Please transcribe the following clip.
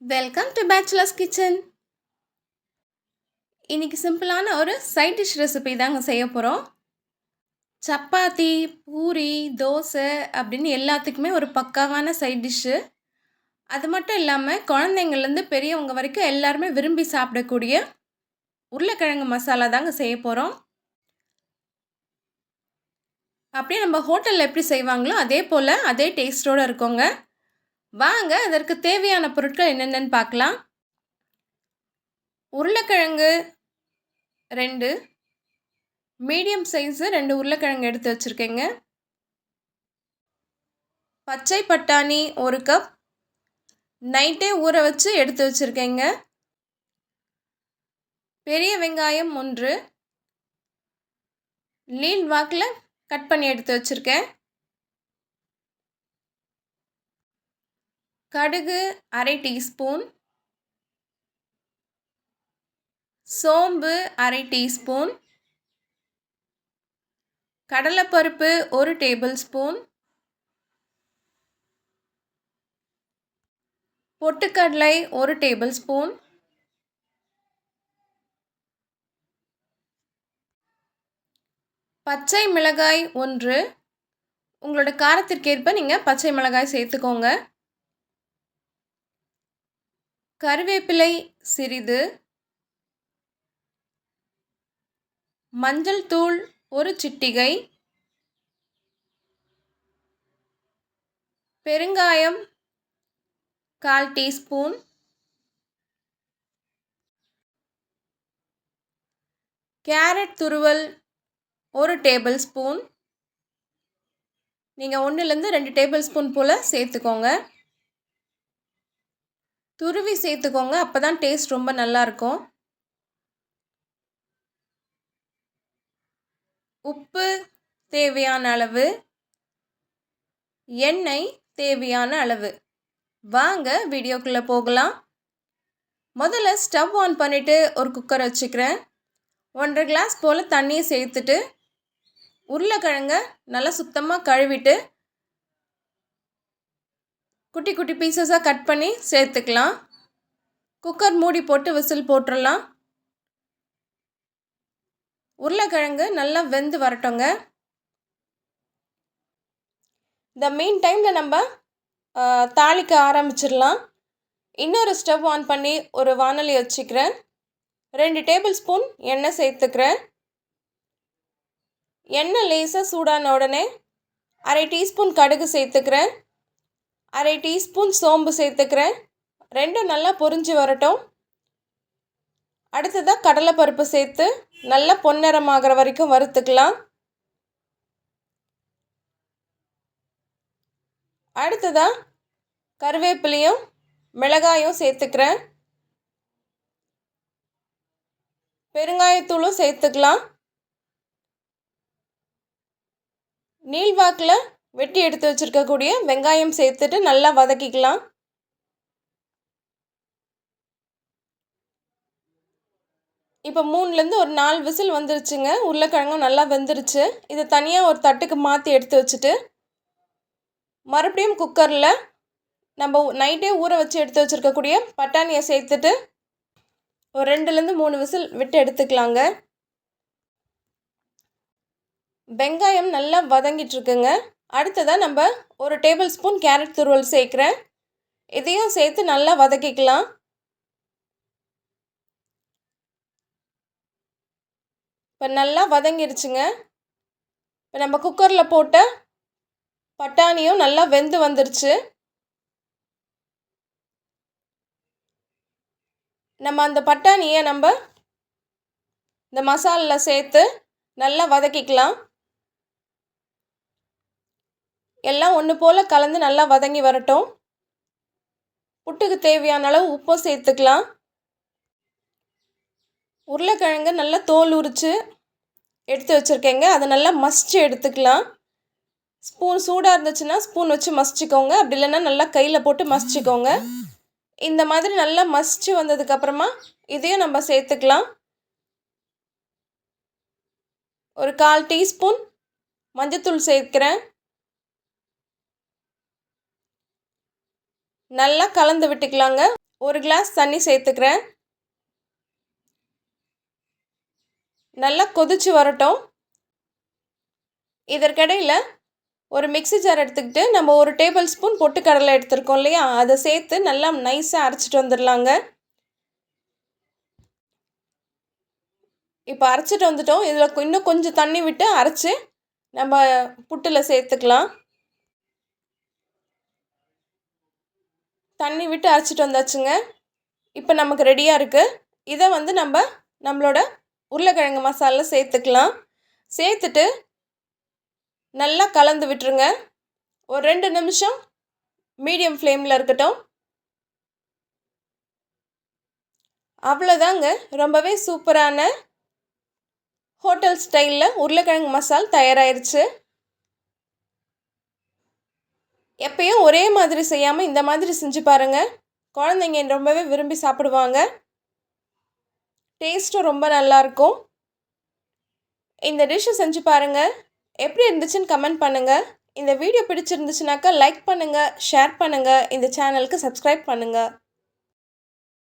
Welcome to bachelors kitchen. இன்னைக்கு சிம்பிளான ஒரு சைட் டிஷ் ரெசிபி தாங்க செய்ய போகிறோம். சப்பாத்தி, பூரி, தோசை அப்படின்னு எல்லாத்துக்குமே ஒரு பக்காவான சைட் டிஷ்ஷு. அது மட்டும் இல்லாமல் குழந்தைங்கள்லேருந்து பெரியவங்க வரைக்கும் எல்லாருமே விரும்பி சாப்பிடக்கூடிய உருளைக்கிழங்கு மசாலா தாங்க செய்ய போகிறோம். அப்படியே நம்ம ஹோட்டலில் எப்படி செய்வாங்களோ அதே போல் அதே டேஸ்ட்டோடு இருக்கோங்க. வாங்க அதற்கு தேவையான பொருட்கள் என்னென்னு பார்க்கலாம். உருளைக்கிழங்கு 2, மீடியம் சைஸு 2 உருளைக்கிழங்கு எடுத்து வச்சுருக்கேங்க. பச்சை பட்டாணி 1 கப் நைட்டே ஊற வச்சு எடுத்து வச்சுருக்கேங்க. பெரிய வெங்காயம் 1 நீள் வாக்கில் கட் பண்ணி எடுத்து வச்சுருக்கேன். கடுகு 1/2 டீஸ்பூன், சோம்பு 1/2 டீஸ்பூன், கடலைப்பருப்பு 1 டேபிள் ஸ்பூன், பொட்டுக்கடலை 1 டேபிள் ஸ்பூன், பச்சை மிளகாய் 1. உங்களோட காரத்திற்கேற்ப நீங்கள் பச்சை மிளகாய் சேர்த்துக்கோங்க. கருவேப்பிலை சிறிது, மஞ்சள் தூள் 1 சிட்டிகை, பெருங்காயம் 1/4 டீஸ்பூன், கேரட் துருவல் 1 டேபிள் ஸ்பூன். நீங்கள் 1லேருந்து 2 டேபிள் ஸ்பூன் போல் சேர்த்துக்கோங்க. துருவி சேர்த்துக்கோங்க, அப்போ தான் டேஸ்ட் ரொம்ப நல்லாயிருக்கும். உப்பு தேவையான அளவு, எண்ணெய் தேவையான அளவு. வாங்க வீடியோக்குள்ளே போகலாம். முதல்ல ஸ்டவ் ஆன் பண்ணிவிட்டு ஒரு குக்கர் வச்சுக்கிறேன். 1.5 கிளாஸ் போல் தண்ணியை சேர்த்துட்டு உருளைக்கிழங்க நல்லா சுத்தமாக கழுவிட்டு குட்டி குட்டி பீசஸாக கட் பண்ணி சேர்த்துக்கலாம். குக்கர் மூடி போட்டு விசில் போட்டுடலாம். உருளைக்கிழங்கு நல்லா வெந்து வரட்டுங்க. இந்த மீன் டைமில் நம்ம தாளிக்க ஆரம்பிச்சிடலாம். இன்னொரு ஸ்டவ் ஆன் பண்ணி ஒரு வானொலி வச்சுக்கிறேன். 2 டேபிள் ஸ்பூன் எண்ணெய் சேர்த்துக்கிறேன். எண்ணெய் லேசாக சூடான உடனே 1/2 டீஸ்பூன் கடுகு சேர்த்துக்கிறேன். 1/2 டீஸ்பூன் சோம்பு சேர்த்துக்கிறேன். 2 நல்லா பொரிஞ்சு வரட்டும். அடுத்ததாக கடலைப்பருப்பு சேர்த்து நல்லா பொன்னிறமாகிற வரைக்கும் வறுத்துக்கலாம். அடுத்ததாக கருவேப்பிலையும் மிளகாயும் சேர்த்துக்கிறேன். பெருங்காயத்தூளும் சேர்த்துக்கலாம். நீள்வாக்கில் வெட்டி எடுத்து வச்சுருக்கக்கூடிய வெங்காயம் சேர்த்துட்டு நல்லா வதக்கிக்கலாம். இப்போ 3லேருந்து ஒரு 4 விசில் வந்துருச்சுங்க. உருளைக்கிழங்கும் நல்லா வெந்துருச்சு. இதை தனியாக ஒரு தட்டுக்கு மாற்றி எடுத்து வச்சுட்டு மறுபடியும் குக்கரில் நம்ம நைட்டே ஊற வச்சு எடுத்து வச்சுருக்கக்கூடிய பட்டாணியை சேர்த்துட்டு ஒரு 2லேருந்து 3 விசில் விட்டு எடுத்துக்கலாங்க. வெங்காயம் நல்லா வதங்கிட்டுருக்குங்க. அடுத்ததாக நம்ம ஒரு டேபிள் ஸ்பூன் கேரட் துருவல் சேர்க்குறேன். இதையும் சேர்த்து நல்லா வதக்கிக்கலாம். இப்போ நல்லா வதங்கிருச்சுங்க. இப்போ நம்ம குக்கரில் போட்ட பட்டாணியும் நல்லா வெந்து வந்துருச்சு. நம்ம அந்த பட்டாணியை நம்ம இந்த மசாலாவில் சேர்த்து நல்லா வதக்கிக்கலாம். எல்லாம் ஒன்று போல் கலந்து நல்லா வதங்கி வரட்டும். புட்டுக்கு தேவையான அளவு உப்பும் சேர்த்துக்கலாம். உருளைக்கிழங்கு நல்லா தோல் உரித்து எடுத்து வச்சுருக்கேங்க. அதை நல்லா மசிச்சு எடுத்துக்கலாம். ஸ்பூன் சூடாக இருந்துச்சுன்னா ஸ்பூன் வச்சு மசிச்சுக்கோங்க. அப்படி இல்லைன்னா நல்லா கையில் போட்டு மசிச்சுக்கோங்க. இந்த மாதிரி நல்லா மசிச்சு வந்ததுக்கப்புறமா இதையும் நம்ம சேர்த்துக்கலாம். ஒரு 1/4 டீஸ்பூன் மஞ்சத்தூள் சேர்க்கிறேன். நல்லா கலந்து விட்டுக்கலாங்க. 1 கிளாஸ் தண்ணி சேர்த்துக்கிறேன். நல்லா கொதிச்சு வரட்டும். இதற்கிடையில் ஒரு மிக்ஸி ஜார் எடுத்துக்கிட்டு நம்ம 1 டேபிள் ஸ்பூன் பொட்டுக்கடலை எடுத்துருக்கோம் இல்லையா, அதை சேர்த்து நல்லா நைஸாக அரைச்சிட்டு வந்துடலாங்க. இப்போ அரைச்சிட்டு வந்துட்டோம். இதில் இன்னும் கொஞ்சம் தண்ணி விட்டு அரைச்சி நம்ம புட்டில் சேர்த்துக்கலாம். தண்ணி விட்டு அரைச்சிட்டு வந்தாச்சுங்க. இப்போ நமக்கு ரெடியாக இருக்குது. இதை நம்மளோட உருளைக்கிழங்கு மசாலா சேர்த்துக்கலாம். சேர்த்துட்டு நல்லா கலந்து விட்டுருங்க. ஒரு 2 நிமிஷம் மீடியம் ஃப்ளேமில் இருக்கட்டும். அவ்வளோதாங்க, ரொம்பவே சூப்பரான ஹோட்டல் ஸ்டைலில் உருளைக்கிழங்கு மசால் தயாராகிருச்சு. எப்பயும் ஒரே மாதிரி செய்யாமல் இந்த மாதிரி செஞ்சு பாருங்கள். குழந்தைங்க ரொம்பவே விரும்பி சாப்பிடுவாங்க. டேஸ்ட்டும் ரொம்ப நல்லாயிருக்கும். இந்த டிஷ்ஷை செஞ்சு பாருங்கள். எப்படி இருந்துச்சுன்னு கமெண்ட் பண்ணுங்கள். இந்த வீடியோ பிடிச்சிருந்துச்சுனாக்கா லைக் பண்ணுங்கள், ஷேர் பண்ணுங்கள், இந்த சேனலுக்கு சப்ஸ்கிரைப் பண்ணுங்கள்.